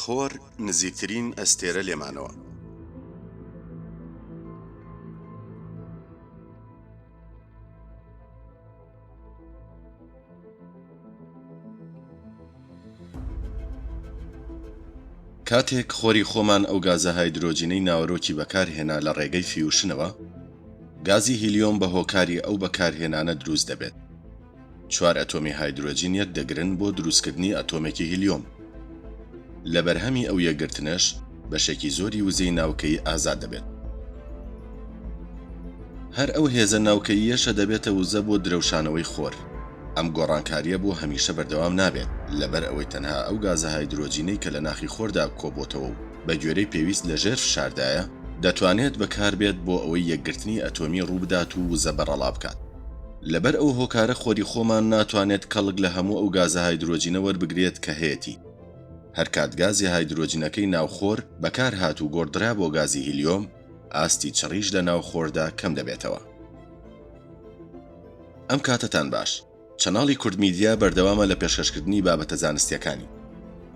خۆر نزیکترین ئەستێرە لێمانەوە. کاتێک خۆری خۆمان ئەو گازە هایدرۆجینەی ناوەڕۆکی بەکارهێنا لە ڕێگەی فیوشنەوە، گازی هیلیۆم بە هۆکاری ئەو بەکارهێنانە دروست دەبێت. 4 ئەتۆمی هایدرۆجین یەک دەگرن بۆ دروستکردنی ئەتۆمێکی هیلیۆم. لە بەرهەمی ئەو یەکگرتنەش بەشێکی زۆری وزەی ناوکەی ئازاد دەبێت. هەر ئەو هێزە ناوکەییەشە دەبێتە وزە بۆ درەوشانەوەی خۆر. ئەم گۆڕانکاریە بۆ هەمیشە بەردەوام نابێت، لەبەر ئەوەی تەنها ئەو گازە هایدرۆجینەی کە لە ناخی خۆردا کۆبۆتەوە و بە گوێرەی پێویست لە ژێر فشاردایە دەتوانێت بەکاربێت بۆ ئەوەی یەکگرتنی ئەتۆمی ڕووبدات و وزە بەڕەڵا بکات. لەبەر ئەو هۆکارە خۆری خۆمان ناتوانێت کەڵک لە هەموو ئەو گازە هایدرۆجینە وەربگرێت کە هەیەی. هەر کات گازی هایدرۆجینەکەی ناوخۆر بەکار هات و گۆڕدرا بۆ گازی هیلیۆم، ئاستی چڕیش لە ناو خۆردا کەم دەبێتەوە. ئەم کاتتان باش. چەناڵی کورد میدیا بەردەوامە لە پێشکەشکردنی بابەتە زانستیەکانی.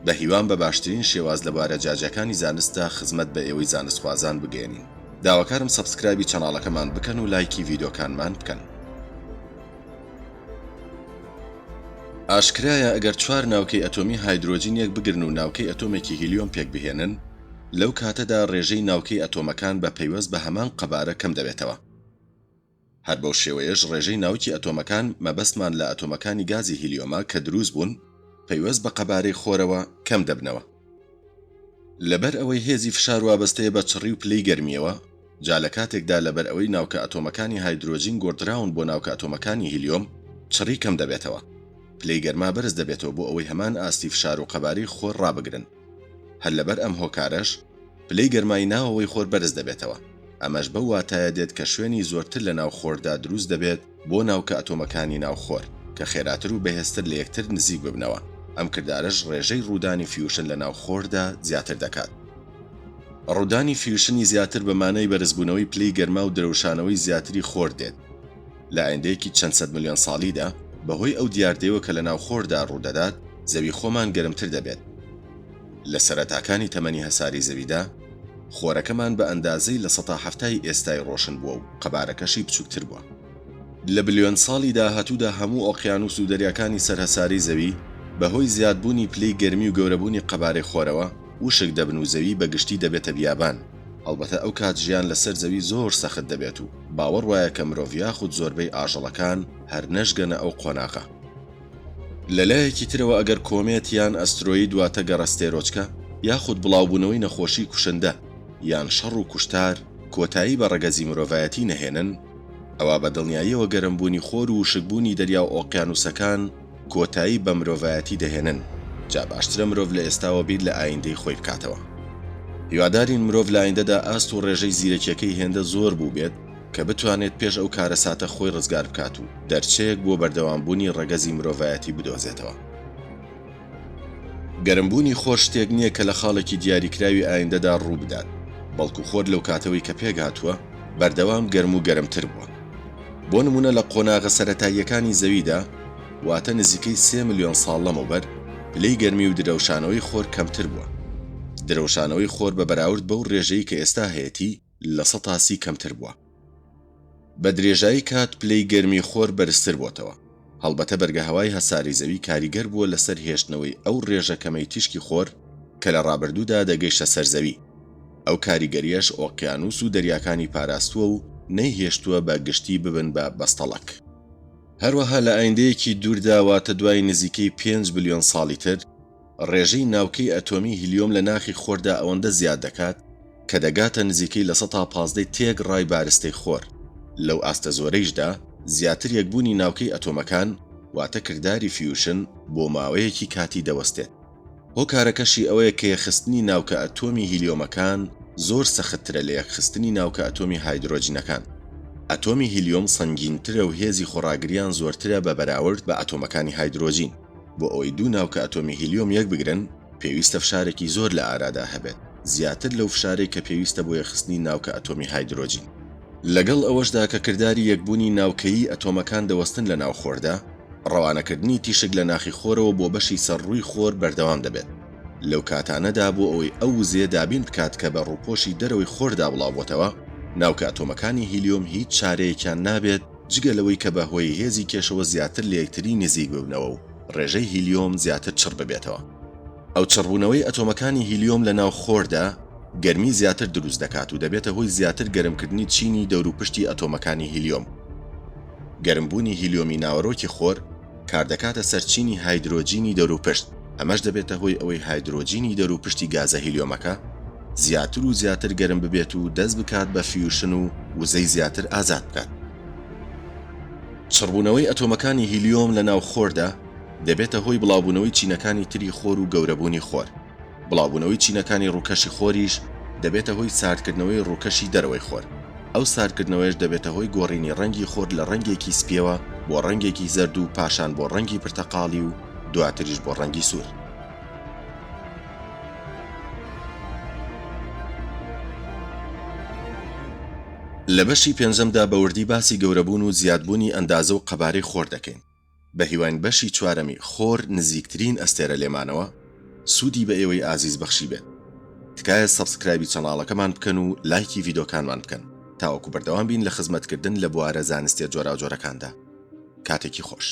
بە هیوان بە باشترین شێواز لەبارە جاجەکانی زانستە خزمەت بە ئێوەی زانستخوازان بگەێنین. داواکارم سەبسکرایبی چەناڵەکەمان بکەن و لایکی ڤیدۆکانمان بکەن. ئاشکرایە ئەگەر 4 ناوکەی ئەتۆمی هایدرۆجین یەک بگرن و ناوکەی ئەتۆمێکی هیلیۆم پێک بهێنن، لەو کاتەدا ڕێژەی ناوکەی ئەتۆمەکان بە پەیوەست بە هەمان قەبارە کەم دەبێتەوە. هەر بەو شێوەیەش ڕێژەی ناوکی ئەتۆمەکان مەبەستمان لە ئەتۆمەکانی گازی هیلیۆمە کە دروست بوون پەیوەست بە قەبارەی خۆرەوە کەم دەبنەوە. لەبەر ئەوەی هێزی فشار وابەستەیە بە چڕی و پلەی گەرمیەوە، جا لە کاتێکدا لەبەر ئەوەی ناوکە ئەتۆمەکانی هایدرۆجین گۆڕدراون بۆ ناوکە ئەتۆمەکانی هیلیۆم، چڕی کەم دەبێتەوە. پلەی گەرما بەرز دەبێتەوە بۆ ئەوەی هەمان ئاستی فشار و قەبارەی خۆر ڕابگرن. هەر لەبەر ئەم هۆکارەش پلەی گەرمای ناوەوەی خۆر بەرز دەبێتەوە. ئەمەش بە واتایە دێت کە شوێنی زۆرتر لە ناو خۆردا دروست دەبێت بۆ ناوکە ئەتۆمەکانی ناوخۆر کە خێراتر و بەهێزتر لە یەکتر نزیک ببنەوە. ئەم کردارەش ڕێژەی ڕوودانی فیوشن لە ناو خۆردا زیاتر دەکات. ڕوودانی فیوشنی زیاتر بەمانەی بەرزبوونەوەی پلەی گەرما و درەوشانەوەی زیاتری خۆر دێت. لە ئایندەیەکی چەند سەد ملیۆن ساڵیدا بەهۆی ئەو دیاردەیەوە کە لە ناو خۆردا ڕوودەدات، زەوی خۆمان گەرمتر دەبێت. لە سەرەتاکانی تەمەنی هەساری زەویدا خۆرەکەمان بە ئەندازەی لە ١٧٠ ئێستای ڕۆشن بووە و قەبارەکەشی بچووکتر بووە. لە بلیۆن ساڵی داهاتوودا هەموو ئۆقیانوس و دەریاکانی سەرهەساری زەوی بەهۆی زیادبوونی پلەی گەرمی و گەورەبوونی قەبارەی خۆرەوە وشک دەبن و زەوی بەگشتی دەبێتە بیابان. هەڵبەتە ئەو کات ژیان لەسەر زەوی زۆر سەخت دەبێت و باوەڕ وایە کە مرۆڤ یاخود زۆربەی ئاژەڵەکان هەر نەشگەنە ئەو قۆناغە. لەلایەکی ترەوە ئەگەر کۆمێت یان ئەسترۆید واتە گەڕەستێرۆچکە یاخود بڵاوبوونەوەی نەخۆشی کوشندە یان شەڕ و کوشتار کۆتایی بە ڕەگەزی مرۆڤایەتی نەهێنن، ئەوە بە دڵنیاییەوە گەرمبوونی خۆر و وشکبوونی دەریا و ئۆقیانوسەکان کۆتایی بە مرۆڤایەتی دەهێنن. جا باشترە مرۆڤ لە ئێستاوە بیر لە ئایندەی خۆی بکاتەوە. هیوادارین مرۆڤ لە ئایندەدا ئاست و ڕێژەی زیرەکیەکەی هێندە زۆر بوو بێت کە بتوانێت پێش ئەو کارە ساتە خۆی ڕزگار بکات و دەرچەیەک بۆ بەردەوامبوونی ڕەگەزی مرۆڤایەتی بدۆزێتەوە. گەرمبوونی خۆر شتێک نییە کە لە خاڵێکی دیاریکراوی ئایندەدا ڕوو بدات، بەڵکو خۆر لەو کاتەوەی کە پێگاتووە بەردەوام گەرم و گەرمتر بووە. بۆ نمونە لە قۆناغە سەرەتاییەکانی زەویدا واتە نزیکەی 3 ملیۆن ساڵ لەمەوبەر پلەی گەرمی و درەوشانەوەی خۆر کەمتر بووە. درەوشانەوەی خۆر بە بەراورد بەو ڕێژەی کە ئێستا هەیەی لە 100 کەمتر بووە. بە درێژایی کات پلەی گەرمی خۆر بەرزتر بۆتەوە. هەڵبەتە بەرگەهەوای هەساری زەوی کاریگەر بووە لەسەر هێشتنەوەی ئەو ڕێژە کەمەی تیشکی خۆر کە لە ڕابردوودا دەگەیشتە سەر زەوی. ئەو کاریگەریەش ئۆقیانوس و دەریاکانی پاراستووە و نەیهێشتووە بە گشتی ببن بە بەستەڵک. هەروەها لە ئایندەیەکی دوورداواتە دوای نزیکەی 5 بلیۆن ساڵی تر ڕێژەی ناوکەی ئەتۆمی هیلیۆم لە ناخی خۆردا ئەوەندە زیاد دەکات کە دەگاتە نزیکەی لە 115 تێک ڕای بارستەی خۆر. لەو ئاستە زۆرەیشدا زیاتر یەکبوونی ناوکەی ئەتۆمەکان واتە کردداری فیوشن بۆ ماوەیەکی کاتی دەوەستێت. هۆکارەکەشی ئەوەیە کە یەکخستنی ناوکە ئەتۆمی هیلیۆمەکان زۆر سەختترە لە یەکخستنی ناوکە ئەتۆمی هایدرۆجینەکان. ئەتۆمی هیلیۆم سەنگینترە و هێزی خۆڕاگریان زۆرترە بە بەراورد بە ئەتۆمەکانی هایدرۆجین. بۆ ئەوەی دوو ناوکە ئەتۆمی هیلیۆم یەک بگرن پێویستە فشارێکی زۆر لە ئارادا هەبێت، زیاتر لەو فشارێک کە پێویستە بۆ یەکخستنی ناوکە ئەتۆمی هایدرۆجین. لەگەڵ ئەوەشدا کە کردداری یەکبوونی ناوکەیی ئەتۆمەکان دەوەستن لە ناو خۆردا، ڕەوانەکردنی تیشک لە ناخی خۆرەوە بۆ بەشی سەرڕووی خۆر بەردەوام دەبێت. لەو کاتانەدا بۆ ئەوەی ئەو وزێ دابین بکات کە بە ڕووپۆشی دەرەوەی خۆردا بڵاوبۆتەوە، ناوکە ئەتۆمەکانی هیلیۆم هیچ چارەیەکیان نابێت جگە لەوەی کە بەهۆی هێزی کێشەوە زیاتر لە یەکتری نزیک ببنەوە و ڕێژەی هیلیۆم زیاتر چڕ ببێتەوە. ئەو چڕبوونەوەی ئەتۆمەکانی هیلیۆم لە ناو خۆردا گەرمی زیاتر دروست دەکات و دەبێتە هۆی زیاتر گەرمکردنی چینی دەوروپشتی ئەتۆمەکانی هیلیۆم. گەرمبوونی هیلیۆمی ناوەڕۆکی خۆر کاردەکاتە سەرچینی هایدرۆجینی دەوروپشت، ئەمەش دەبێتە هۆی ئەوەی هایدرۆجینی دەوروپشتی گازە هیلیۆمەکە زیاتر و زیاتر گەرم ببێت و دەست بکات بە فیوشن و وزەی زیاتر ئازاد بکات. چڕبوونەوەی ئەتۆمەکانی هیلیۆم لە ناو خۆردا دەبێتە هۆی بڵاوبوونەوەی چینەکانی تری خۆر و گەورەبوونی خۆر. بڵاوبوونەوەی چینەکانی ڕووکەشی خۆریش دەبێتە هۆی ساردکردنەوەی ڕووکەشی دەرەوەی خۆر. ئەو ساردکردنەوەیش دەبێتە هۆی گۆڕینی ڕەنگی خۆر لە ڕەنگێکی سپیەوە بۆ ڕەنگێکی زەرد و پاشان بۆ ڕەنگی پرتەقاڵی و دواتریش بۆ ڕەنگی سوور. لە بەشی پێنجەمدا بە وردی باسی گەورەبوون و زیادبوونی ئەندازە و قەبارەی خۆر دەکەین. بە هیوان بەشی چوارەمی خۆر نزیکترین ئەستێرە لێمانەوە، سوودی بە ئێوەی ئازیز بەخشی بێت. تکایە سەبسکرایبی چەناڵەکەمان بکەن و لایکی ڤیدۆکانمان بکەن تاوەکو بەردەوام بین لە خزمەتکردن لە بوارە زانستیە جۆراوجۆرەکاندا. کاتێکی خۆش.